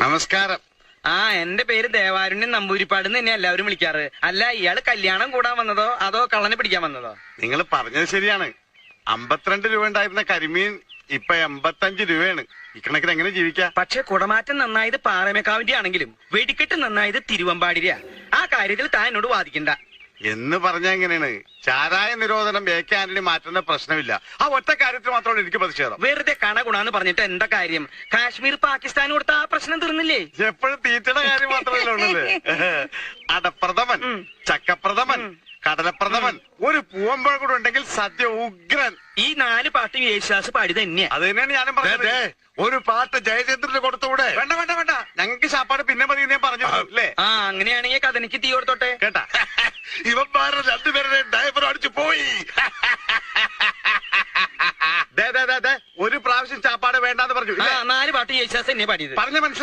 നമസ്കാരം. എന്റെ പേര് ദേവാരുണ്യൻ നമ്പൂരിപ്പാട് തന്നെ എല്ലാവരും വിളിക്കാറ്. അല്ല, ഇയാള് കല്യാണം കൂടാൻ വന്നതോ അതോ കള്ളനെ പിടിക്കാൻ വന്നതോ? നിങ്ങൾ പറഞ്ഞത് ശരിയാണ്. 52 രൂപ ഉണ്ടായിരുന്ന കരിമീൻ ഇപ്പൊ 85 രൂപയാണ്. ഇക്കണക്കിന് എങ്ങനെ ജീവിക്കാം? പക്ഷെ കുടമാറ്റം നന്നായത് പാറമേക്കാവിന്റെ ആണെങ്കിലും വെടിക്കെട്ട് നന്നായത് തിരുവമ്പാടിര. ആ കാര്യത്തിൽ താൻ എന്നോട് വാദിക്കണ്ട എന്ന് പറഞ്ഞാ എങ്ങനെയാണ്? ചാരായ നിരോധനം AK ആന്റണി മാറ്റുന്ന പ്രശ്നമില്ല. ആ ഒറ്റ കാര്യത്തിൽ മാത്രമാണ് എനിക്ക് പ്രതിഷേധം. വെറുതെ കണ ഗുണാന്ന് പറഞ്ഞിട്ട് എന്താ കാര്യം? കാശ്മീർ പാകിസ്ഥാൻ കൊടുത്ത ആ പ്രശ്നം തീർന്നില്ലേ? എപ്പോഴും തീറ്റയുടെ കാര്യം മാത്രമല്ല ഉള്ളത്. അടപ്രഥമൻ, ചക്കപ്രഥമൻ, കടലപ്രഥമൻ, ഒരു പൂവമ്പഴ കൂടെ ഉണ്ടെങ്കിൽ സദ്യ ഉഗ്രൻ. ഈ 4 പാട്ടും യേശുദാസ് പാടി തന്നെയാ. അത് തന്നെയാണ് ഞാനും പറഞ്ഞത്. ഒരു പാട്ട് ജയചന്ദ്രന് കൊടുത്തുകൂടെ? വേണ്ട വേണ്ട വേണ്ട, ഞങ്ങൾക്ക് ശാപ്പാട് പിന്നെ മതി ഞാൻ പറഞ്ഞു അല്ലേ? അങ്ങനെയാണെങ്കിൽ കഥനിക്ക് തീ കൊടുത്തോട്ടെ. കേട്ടാ, ഇവന്മാരുടെ രണ്ടുപേരുടെ ഡ്രൈവർ അടിച്ചു പോയി. ഒരു പ്രാവശ്യം ചാപ്പാട് വേണ്ടാന്ന് പറഞ്ഞു. 4 പാട്ട് യേശുദാസ് തന്നെയാ പാടിയത്. പറഞ്ഞ മനസ്സിലായി.